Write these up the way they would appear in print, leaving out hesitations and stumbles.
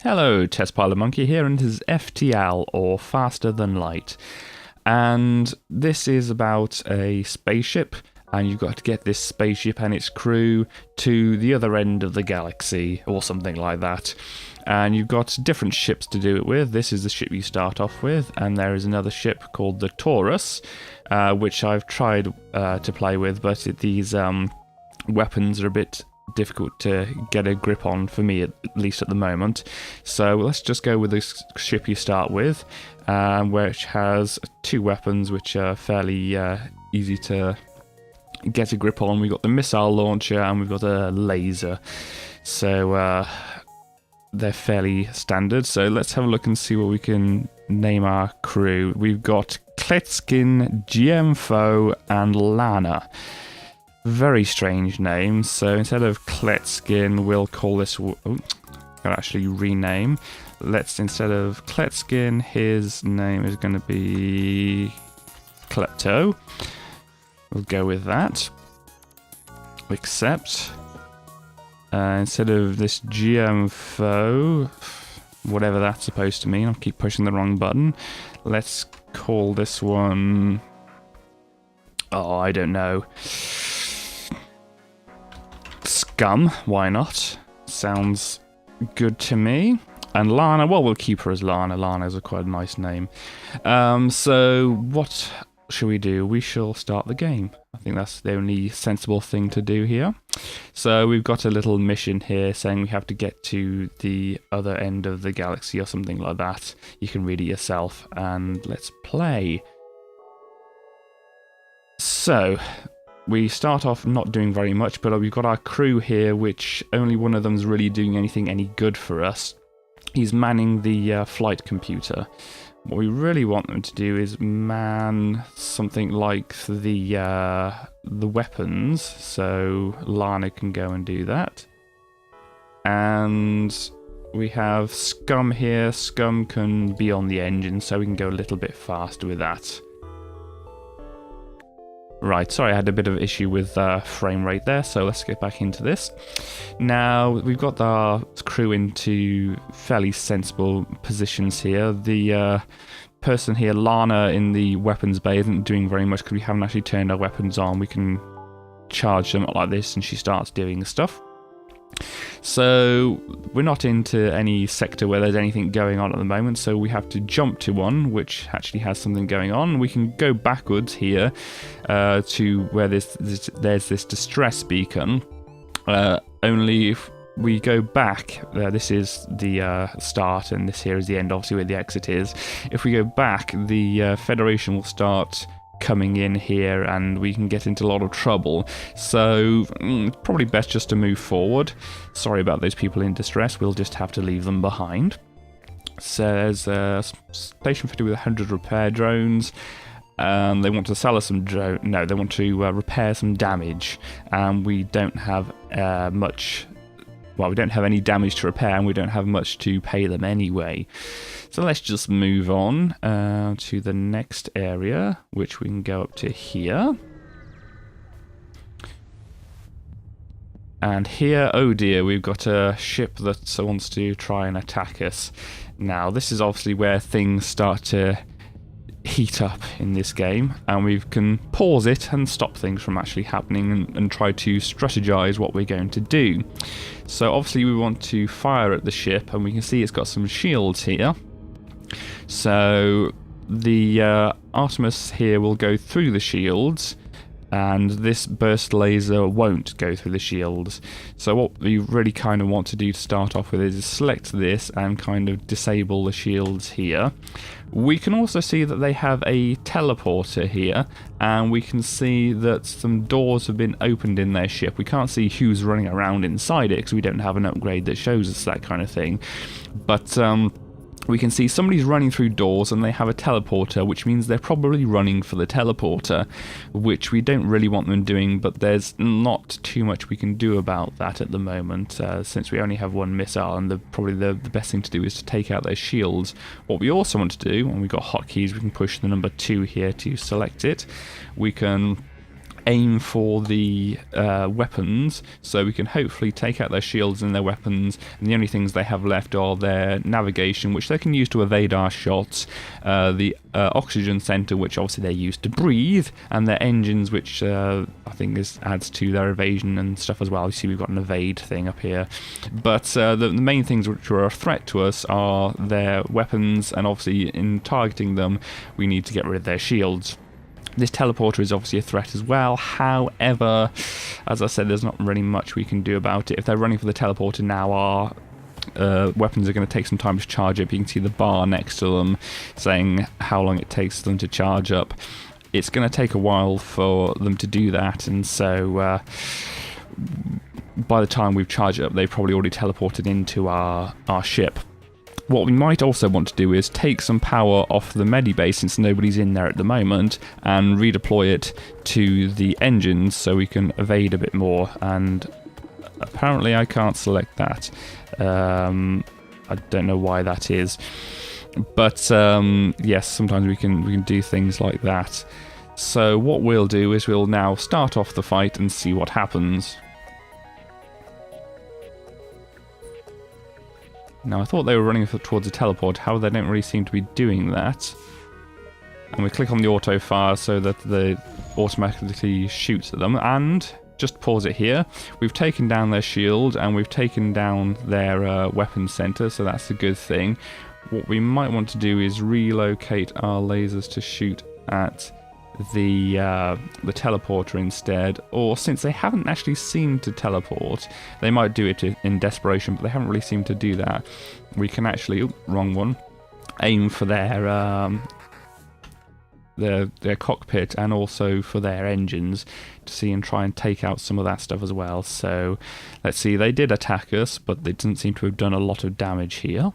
Hello, Test Pilot Monkey here, and this is FTL, or Faster Than Light. And this is about a spaceship, and you've got to get this spaceship and its crew to the other end of the galaxy, or something like that. And you've got different ships to do it with. This is the ship you start off with, and there is another ship called the Taurus, which I've tried to play with, but these weapons are a bit difficult to get a grip on, for me at least at the moment. So let's just go with the ship you start with, which has two weapons which are fairly easy to get a grip on. We've got the missile launcher and we've got a laser, so they're fairly standard. So let's have a look and see what we can name our crew. We've got Kletskin, GMFO and Lana. Very strange names. So instead of Kletskin, we'll call this... Oh, I'll actually rename. Instead of Kletskin, his name is going to be Klepto. We'll go with that. Accept. Instead of this GMFO, whatever that's supposed to mean, I'll keep pushing the wrong button. Let's call this one... Oh, I don't know. Scum, why not? Sounds good to me. And Lana, well, we'll keep her as Lana. Lana's a quite nice name. So what shall we do? We shall start the game. I think that's the only sensible thing to do here. So we've got a little mission here saying we have to get to the other end of the galaxy or something like that. You can read it yourself, and let's play. So we start off not doing very much, but we've got our crew here, which only one of them's really doing anything any good for us. He's manning the flight computer. What we really want them to do is man something like the weapons, so Lana can go and do that. And we have Scum here. Scum can be on the engine, so we can go a little bit faster with that. Right, sorry, I had a bit of an issue with frame rate there, so let's get back into this. Now, we've got our crew into fairly sensible positions here. The person here, Lana, in the weapons bay isn't doing very much because we haven't actually turned our weapons on. We can charge them up like this and she starts doing stuff. So we're not into any sector where there's anything going on at the moment, so we have to jump to one which actually has something going on. We can go backwards here to where there's this distress beacon. Only if we go back, this is the start and this here is the end, obviously where the exit is. If we go back, the Federation will start coming in here and we can get into a lot of trouble, so probably best just to move forward. Sorry about those people in distress, we'll just have to leave them behind. So there's a station fitted with 100 repair drones. They want to sell us some no, they want to repair some damage, and we don't have much. Well, we don't have any damage to repair, and we don't have much to pay them anyway. So let's just move on to the next area, which we can go up to here. And here, oh dear, we've got a ship that wants to try and attack us. Now, this is obviously where things start to heat up in this game, and we can pause it and stop things from actually happening and try to strategize what we're going to do. So obviously we want to fire at the ship, and we can see it's got some shields here. So the Artemis here will go through the shields, and this burst laser won't go through the shields. So what we really kind of want to do to start off with is select this and kind of disable the shields here. We can also see that they have a teleporter here, and we can see that some doors have been opened in their ship. We can't see who's running around inside it because we don't have an upgrade that shows us that kind of thing. But we can see somebody's running through doors and they have a teleporter, which means they're probably running for the teleporter, which we don't really want them doing, but there's not too much we can do about that at the moment, since we only have one missile, and probably the best thing to do is to take out their shields. What we also want to do, and we've got hotkeys, we can push the number 2 here to select it. We can aim for the weapons, so we can hopefully take out their shields and their weapons, and the only things they have left are their navigation, which they can use to evade our shots, the oxygen center, which obviously they use to breathe, and their engines, which I think adds to their evasion and stuff as well. You see we've got an evade thing up here, but the main things which are a threat to us are their weapons, and obviously in targeting them we need to get rid of their shields. This teleporter is obviously a threat as well. However, as I said, there's not really much we can do about it. If they're running for the teleporter now, our weapons are going to take some time to charge up. You can see the bar next to them saying how long it takes them to charge up. It's going to take a while for them to do that, and so by the time we've charged it up, they've probably already teleported into our ship. What we might also want to do is take some power off the medibase, since nobody's in there at the moment, and redeploy it to the engines so we can evade a bit more. And apparently I can't select that. I don't know why that is, but yes, sometimes we can do things like that. So what we'll do is we'll now start off the fight and see what happens. Now, I thought they were running towards a teleport, however they don't really seem to be doing that. And we click on the auto fire so that they automatically shoots at them. And, just pause it here, we've taken down their shield and we've taken down their weapons center, so that's a good thing. What we might want to do is relocate our lasers to shoot at the teleporter instead, or since they haven't actually seemed to teleport, they might do it in desperation, but they haven't really seemed to do that. We can actually, wrong one, aim for their cockpit and also for their engines to see and try and take out some of that stuff as well. So let's see, they did attack us, but they didn't seem to have done a lot of damage here.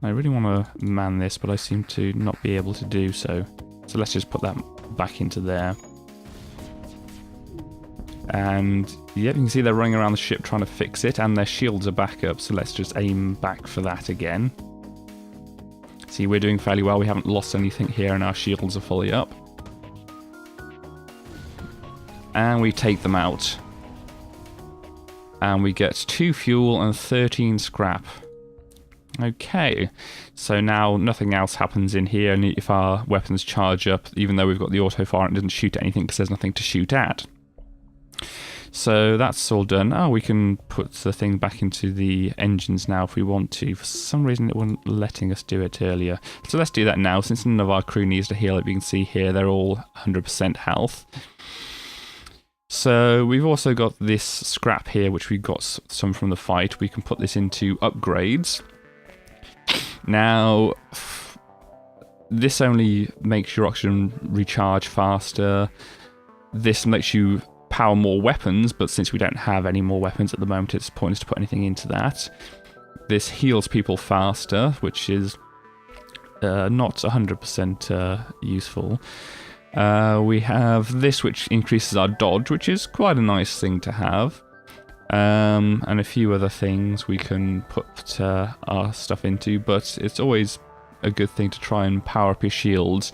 I really want to man this, but I seem to not be able to do so. So let's just put that back into there. And yeah, you can see they're running around the ship trying to fix it, and their shields are back up, so let's just aim back for that again. See, we're doing fairly well. We haven't lost anything here, and our shields are fully up. And we take them out. And we get 2 fuel and 13 scrap. Okay, so now nothing else happens in here, and if our weapons charge up, even though we've got the auto fire, it doesn't shoot at anything because there's nothing to shoot at. So that's all done. Oh, we can put the thing back into the engines now if we want to. For some reason it wasn't letting us do it earlier. So let's do that now, since none of our crew needs to heal. Like you can see here, they're all 100% health. So we've also got this scrap here, which we got some from the fight. We can put this into upgrades. Now, this only makes your oxygen recharge faster. This makes you power more weapons, but since we don't have any more weapons at the moment, it's pointless to put anything into that. This heals people faster, which is not 100% useful. We have this, which increases our dodge, which is quite a nice thing to have. And a few other things we can put our stuff into, but it's always a good thing to try and power up your shields.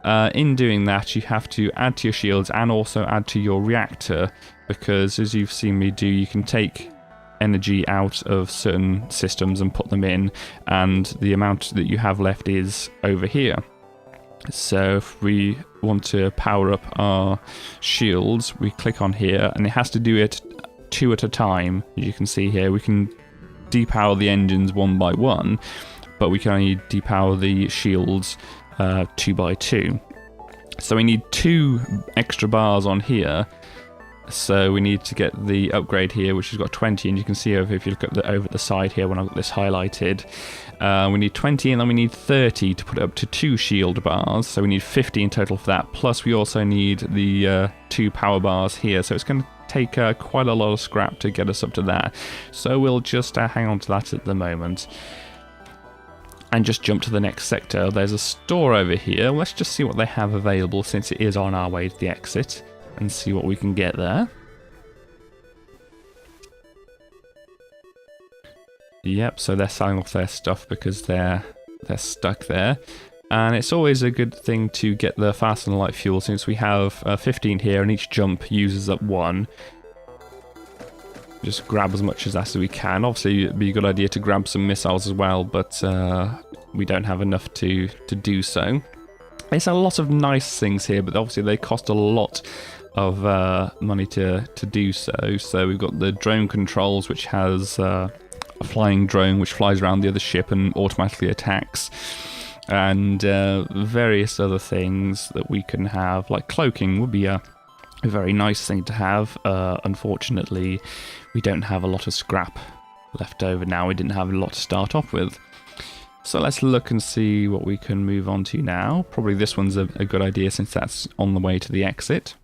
In doing that, you have to add to your shields and also add to your reactor, because as you've seen me do, you can take energy out of certain systems and put them in, and the amount that you have left is over here. So if we want to power up our shields, we click on here, and it has to do it 2 at a time. As you can see here, we can depower the engines 1 by 1, but we can only depower the shields 2 by 2. So we need 2 extra bars on here. So we need to get the upgrade here, which has got 20, and you can see over, if you look at over the side here when I've got this highlighted, we need 20, and then we need 30 to put it up to 2 shield bars. So we need 50 in total for that. Plus we also need the 2 power bars here. So it's going to take quite a lot of scrap to get us up to that. So we'll just hang on to that at the moment. And just jump to the next sector. There's a store over here. Let's just see what they have available, since it is on our way to the exit, and see what we can get there. Yep, so they're selling off their stuff because they're stuck there. And it's always a good thing to get the fast and light fuel, since we have 15 here and each jump uses up 1. Just grab as much as that as we can. Obviously it'd be a good idea to grab some missiles as well, but we don't have enough to do so. There's a lot of nice things here, but obviously they cost a lot of money to do so. So we've got the drone controls, which has a flying drone which flies around the other ship and automatically attacks, and various other things that we can have, like cloaking would be a very nice thing to have. Unfortunately, we don't have a lot of scrap left over now. We didn't have a lot to start off with. So let's look and see what we can move on to now. Probably this one's a good idea, since that's on the way to the exit.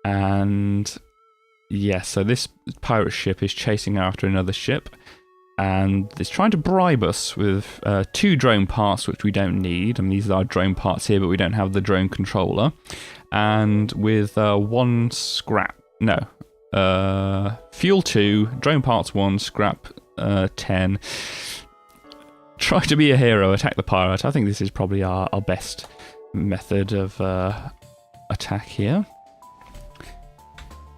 And yeah, so this pirate ship is chasing after another ship, and it's trying to bribe us with 2 drone parts, which we don't need. I mean, these are our drone parts here, but we don't have the drone controller. And with 1 scrap, no, fuel 2, drone parts 1, scrap 10. Try to be a hero, attack the pirate. I think this is probably our best method of attack here.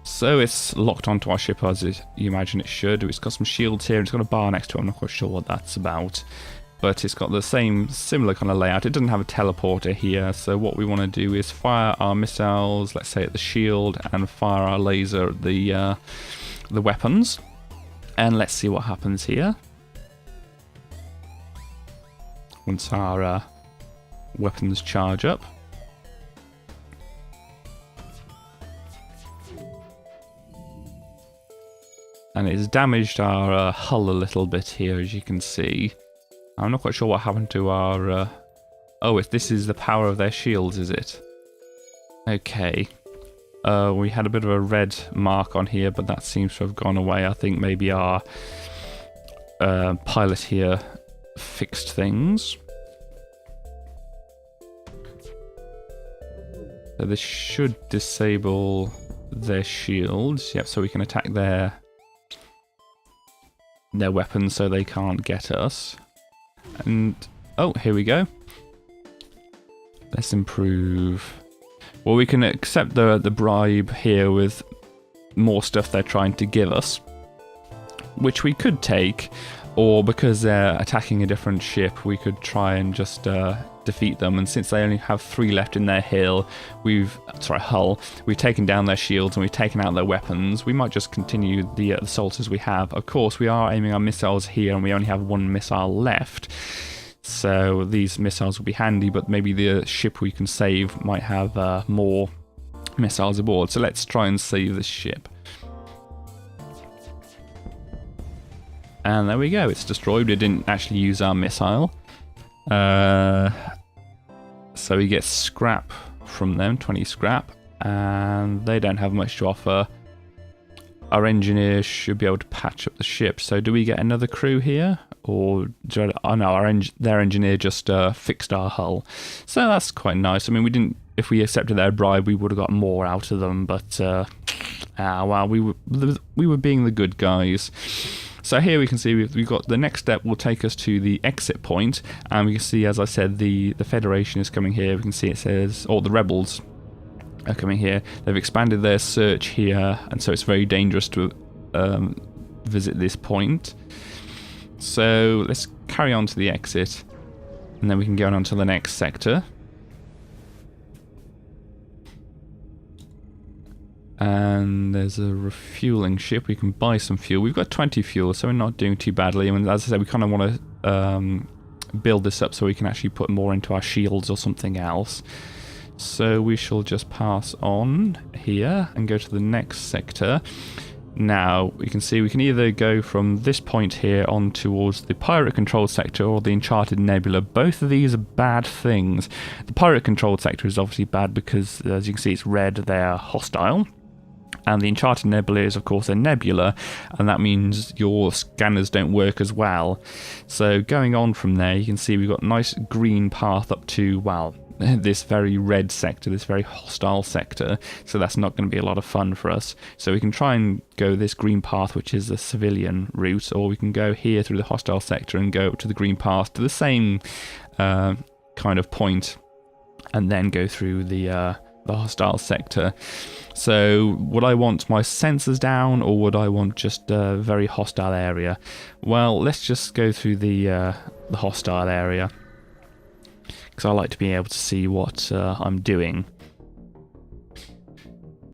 So it's locked onto our ship, as you imagine it should. It's got some shields here. It's got a bar next to it. I'm not quite sure what that's about. But it's got the similar kind of layout. It doesn't have a teleporter here. So what we want to do is fire our missiles, let's say at the shield, and fire our laser at the weapons. And let's see what happens here. Once our weapons charge up. And it's damaged our hull a little bit here, as you can see. I'm not quite sure what happened to our... Oh, this is the power of their shields, is it? Okay. We had a bit of a red mark on here, but that seems to have gone away. I think maybe our pilot here fixed things. So this should disable their shields. Yep, so we can attack their weapons so they can't get us. And oh, here we go. Let's improve. Well, we can accept the bribe here with more stuff they're trying to give us, which we could take, or because they're attacking a different ship, we could try and just defeat them. And since they only have 3 left in their hull, we've taken down their shields and we've taken out their weapons. We might just continue the assault as we have. Of course, we are aiming our missiles here, and we only have 1 missile left. So these missiles will be handy, but maybe the ship we can save might have more missiles aboard. So let's try and save this ship. And there we go, it's destroyed. We didn't actually use our missile. So we get scrap from them, 20 scrap, and they don't have much to offer. Our engineers should be able to patch up the ship. So do we get another crew here? Or, oh no, their engineer just fixed our hull. So that's quite nice. I mean, if we accepted their bribe, we would have got more out of them, but well, we were being the good guys. So here we can see we've got the next step will take us to the exit point, and we can see, as I said, the Federation is coming here. We can see it says, or the rebels are coming here. They've expanded their search here, and so it's very dangerous to visit this point. So let's carry on to the exit, and then we can go on to the next sector. And there's a refueling ship. We can buy some fuel. We've got 20 fuel, so we're not doing too badly. I mean, as I said, we kind of want to build this up so we can actually put more into our shields or something else. So we shall just pass on here and go to the next sector. Now, we can see we can either go from this point here on towards the pirate controlled sector or the Enchanted Nebula. Both of these are bad things. The pirate controlled sector is obviously bad because, as you can see, it's red, they're hostile. And the Enchanted Nebula is, of course, a nebula, and that means your scanners don't work as well. So going on from there, you can see we've got a nice green path up to, well, this very red sector, this very hostile sector, so that's not going to be a lot of fun for us. So we can try and go this green path, which is the civilian route, or we can go here through the hostile sector and go to the green path to the same kind of point, and then go through the hostile sector. So would I want my sensors down, or would I want just a very hostile area? Well, let's just go through the hostile area, because I like to be able to see what I'm doing.